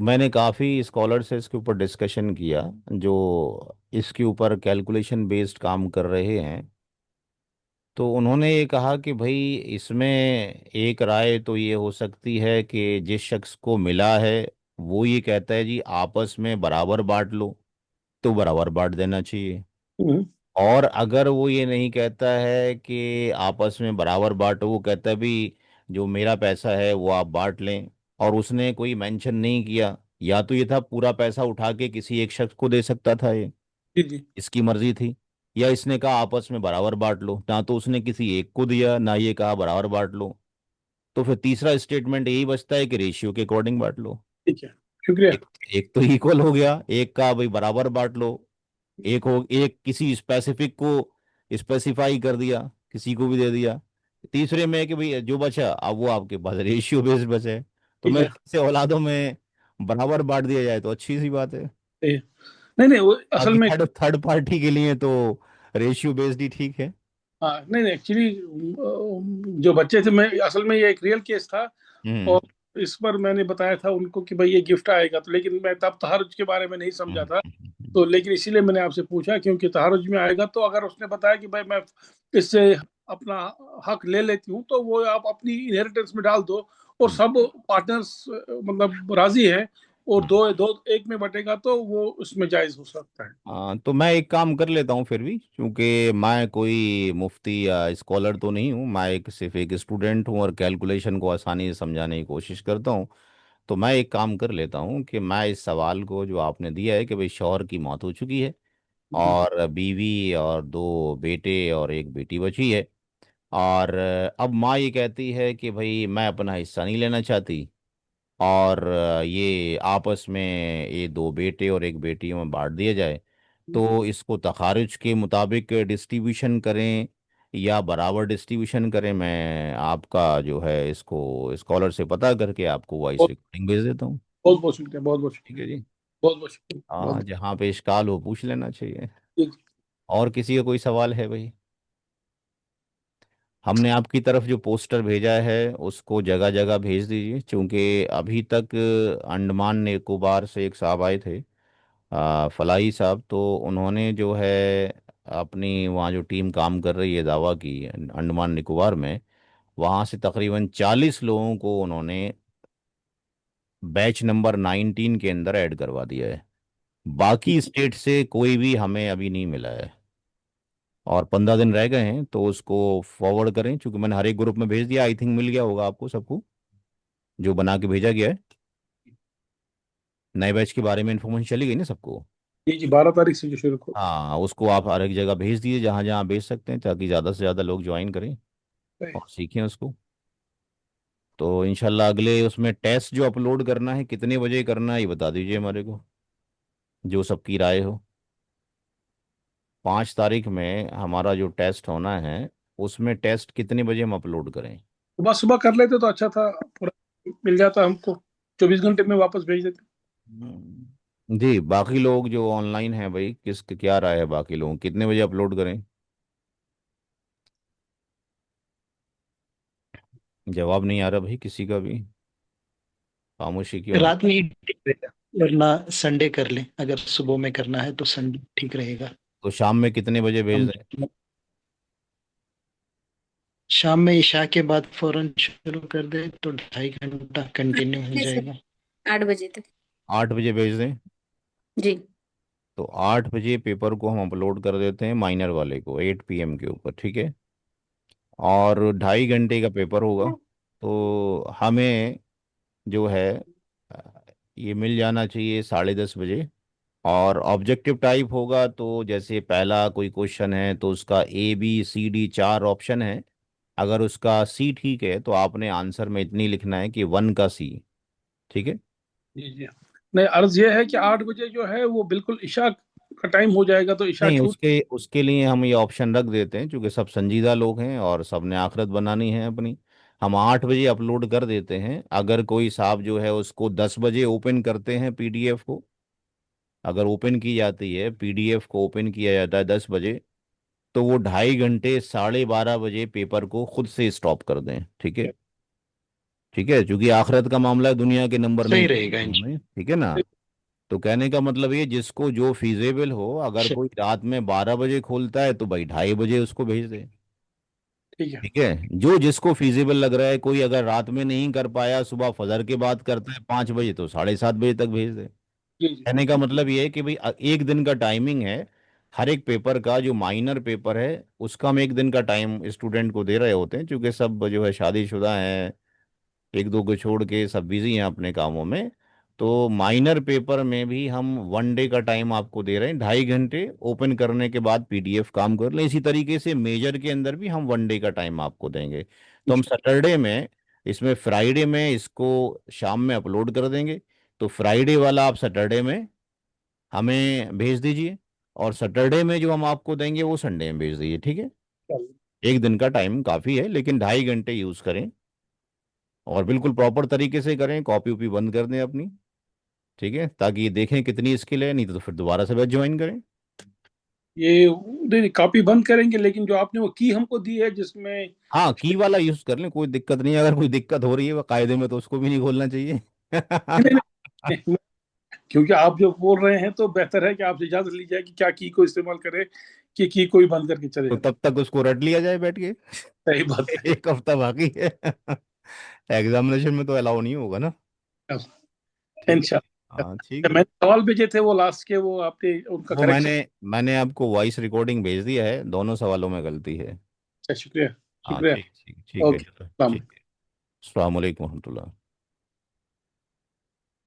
मैंने काफ़ी स्कॉलर से इसके ऊपर डिस्कशन किया, जो इसके ऊपर कैलकुलेशन बेस्ड काम कर रहे हैं। तो उन्होंने ये कहा कि भाई इसमें एक राय तो ये हो सकती है कि जिस शख्स को मिला है वो ये कहता है जी आपस में बराबर बांट लो, तो बराबर बांट देना चाहिए। हम्म। और अगर वो ये नहीं कहता है कि आपस में बराबर बांटो, वो कहता है भी जो मेरा पैसा है वो आप बांट लें, और उसने कोई मेंशन नहीं किया, या तो ये था पूरा पैसा उठा के किसी एक शख्स को दे सकता था ये, जी जी इसकी मर्जी थी, या इसने कहा आपस में बराबर बांट लो, ना तो उसने किसी एक को दिया ना ये कहा बराबर बांट लो, तो फिर तीसरा स्टेटमेंट यही बचता है कि रेशियो के अकॉर्डिंग बांट लो। ठीक है, शुक्रिया। एक एक तो इक्वल हो गया, एक का भाई बराबर बांट लो, एक किसी स्पेसिफिक को स्पेसिफाई कर दिया, किसी को भी दे दिया। तीसरे में है कि भाई जो बचा अब वो आपके पास रेशियो बेस्ड बचा है, तो ठीक मैं है। से औलादों में बराबर बांट दिया जाए तो अच्छी सी बात है। ए, नहीं नहीं, वो असल बाकी में, थर्ड थर्ड पार्टी के लिए तो रेशियो बेस्ड ही ठीक है। हाँ नहीं नहीं, एक्चुअली जो बच्चे थे, मैं असल में ये एक रियल केस था, हम्म। और इस पर मैंने बताया था उनको कि भाई ये गिफ्ट आएगा, तो लेकिन मैं तब तहारुज के बारे में नहीं समझा था। हम्म। तो लेकिन इसीलिए मैंने आपसे पूछा, क्योंकि तहारुज में आएगा तो अगर उसने बताया कि भाई मैं इससे अपना हक ले लेती हूँ, तो वो आप अपनी इनहेरिटेंस में डाल दो, और सब पार्टनर्स मतलब राजी है, और हम्म। दो दो एक में बटेगा, तो वो उसमें जायज हो सकता है। हाँ तो मैं एक काम कर लेता हूँ फिर भी, क्योंकि मैं कोई मुफ्ती या स्कॉलर तो नहीं हूँ, मैं एक सिर्फ एक स्टूडेंट हूँ और कैलकुलेशन को आसानी से समझाने की कोशिश करता हूँ। तो मैं एक काम कर लेता हूँ कि मैं इस सवाल को जो आपने दिया है कि भाई शौहर की मौत हो चुकी है जी और बीवी और दो बेटे और एक बेटी बची है, और अब माँ ये कहती है कि भाई मैं अपना हिस्सा नहीं लेना चाहती, और ये आपस में ये दो बेटे और एक बेटी में बांट दिया जाए, तो इसको तखारुज के मुताबिक डिस्ट्रीब्यूशन करें या बराबर डिस्ट्रीब्यूशन करें। मैं आपका जो है इसको स्कॉलर से पता करके आपको वॉइस बहुत रिकॉर्डिंग भेज देता हूँ। बहुत बहुत शुक्रिया, बहुत बहुत ठीक शुक्रिया, है जी। बहुत बहुत शुक्रिया, हाँ बहुत जहाँ पे इश्काल हो पूछ लेना चाहिए। बहुत। और किसी का कोई सवाल है भाई? हमने आपकी तरफ जो पोस्टर भेजा है उसको जगह जगह भेज दीजिए, क्योंकि अभी तक अंडमान निकोबार से एक साहब आए थे, फलाही साहब, तो उन्होंने जो है अपनी वहाँ जो टीम काम कर रही है दावा की अंडमान निकोबार में, वहाँ से तकरीबन 40 लोगों को उन्होंने बैच नंबर 19 के अंदर ऐड करवा दिया है। बाकी स्टेट से कोई भी हमें अभी नहीं मिला है, और 15 दिन रह गए हैं, तो उसको फॉरवर्ड करें, क्योंकि मैंने हर एक ग्रुप में भेज दिया, आई थिंक मिल गया होगा आपको सबको जो बना के भेजा गया है। नए बैच के बारे में इन्फॉर्मेशन चली गई ना सबको? जी जी, 12 तारीख से जो शुरू हो। हाँ उसको आप हर एक जगह भेज दीजिए जहाँ जहाँ भेज सकते हैं, ताकि ज़्यादा से ज़्यादा लोग ज्वाइन करें और सीखें उसको। तो इंशाल्लाह अगले उसमें टेस्ट जो अपलोड करना है कितने बजे करना है ये बता दीजिए हमारे को, जो सबकी राय हो। 5 तारीख में हमारा जो टेस्ट होना है उसमें टेस्ट कितने बजे हम अपलोड करें? सुबह सुबह कर लेते तो अच्छा था, पूरा मिल जाता हमको, 24 घंटे में वापस भेज देते। जी बाकी लोग जो ऑनलाइन हैं भाई, किस क्या राय है बाकी लोगों की? कितने बजे अपलोड करें? जवाब नहीं आ रहा भाई किसी का भी, खामोशी क्यों है? रात में ही ठीक रहेगा। वरना संडे कर लें, अगर सुबह में करना है तो संडे ठीक रहेगा। तो शाम में कितने बजे भेज हम दें? शाम में ईशा के बाद फौरन शुरू कर दे तो 2.5 घंटा कंटिन्यू हो जैसे जाएगा। 8 बजे तक। 8 बजे भेज दें। जी। तो 8 बजे पेपर को हम अपलोड कर देते हैं माइनर वाले को 8 PM के ऊपर, ठीक है। और 2.5 घंटे का पेपर होगा, तो हमें जो है अ, ये मिल जाना चाहिए 10:30 बजे। और ऑब्जेक्टिव टाइप होगा तो जैसे पहला कोई क्वेश्चन है तो उसका ABCD 4 ऑप्शन है। अगर उसका C ठीक है तो आपने आंसर में इतनी लिखना है कि 1 का C। ठीक है। जी जी। नहीं, अर्ज ये है कि 8 बजे जो है वो बिल्कुल ईशा का टाइम हो जाएगा, तो ईशा नहीं, छूट। उसके उसके लिए हम ये ऑप्शन रख देते हैं क्योंकि सब संजीदा लोग हैं और सबने आखिरत बनानी है अपनी। हम 8 बजे अपलोड कर देते हैं। अगर कोई साहब जो है उसको 10 बजे ओपन करते हैं PDF को, अगर ओपन की जाती है PDF को ओपन किया जाता है 10 बजे, तो वो 2.5 घंटे 12:30 बजे पेपर को खुद से स्टॉप कर दें। ठीक है। ठीक है, क्योंकि आखिरत का मामला है, दुनिया के नंबर नहीं सही रहेगा देखने हमें, ठीक है ना। तो कहने का मतलब ये, जिसको जो फीजेबल हो, अगर इंशाल्लाह। कोई रात में 12 बजे खोलता है तो भाई 2:30 बजे उसको भेज दे। ठीक है। ठीक है, जो जिसको फीजेबल लग रहा है, कोई अगर रात में नहीं कर पाया, सुबह फजर के बाद करता है 5 बजे, तो 7:30 बजे तक भेज दे। जी जी। कहने का मतलब ये है कि भाई एक दिन का टाइमिंग है। हर एक पेपर का जो माइनर पेपर है उसका हम एक दिन का टाइम स्टूडेंट को दे रहे होते हैं, क्योंकि सब जो है शादीशुदा हैं, एक दो को छोड़ के सब बिजी हैं अपने कामों में। तो माइनर पेपर में भी हम 1 डे का टाइम आपको दे रहे हैं, 2.5 घंटे ओपन करने के बाद PDF काम कर लें। इसी तरीके से मेजर के अंदर भी हम 1 डे का टाइम आपको देंगे। तो हम सैटरडे में, इसमें फ्राइडे में इसको शाम में अपलोड कर देंगे। तो फ्राइडे वाला आप सैटरडे में हमें भेज दीजिए, और सैटरडे में जो हम आपको देंगे वो संडे में भेज दीजिए, ठीक है। चलिए। एक दिन का टाइम काफ़ी है, लेकिन 2.5 घंटे यूज़ करें और बिल्कुल प्रॉपर तरीके से करें, कॉपी उपी बंद कर दें अपनी। ठीक है, ताकि ये देखें कितनी स्किल है, नहीं तो फिर दोबारा से बैच ज्वाइन करें। ये नहीं, कॉपी बंद करेंगे, लेकिन जो आपने वो की हमको दी है जिसमें हाँ, की वाला यूज़ कर लें, कोई दिक्कत नहीं है। अगर कोई दिक्कत हो रही है वो कायदे में, तो उसको भी नहीं खोलना चाहिए। नहीं, नहीं, नहीं, क्योंकि आप जो बोल रहे हैं तो बेहतर है कि आपसे इजाजत ली जाए कि क्या की को इस्तेमाल करें, कि की को ही बंद करके चले तो जाते तब तक उसको रट लिया जाए बैठ के। हैं। सही बात एक हफ्ता बाकी है। एग्जामिनेशन में तो अलाउ नहीं होगा ना। है। ठीक है। इंशाल्लाह। हाँ ठीक है। मैंने सवाल भेजे थे वो लास्ट के, वो आपने उनका वो मैंने करेक्शन। मैंने आपको वॉइस रिकॉर्डिंग भेज दिया है, दोनों सवालों में गलती है। शुक्रिया। हाँ शुक्रिया। ठीक ठीक ठीक है, ओके। चलो ठीक है। अस्सलाम वालेकुम रहमतुल्लाह।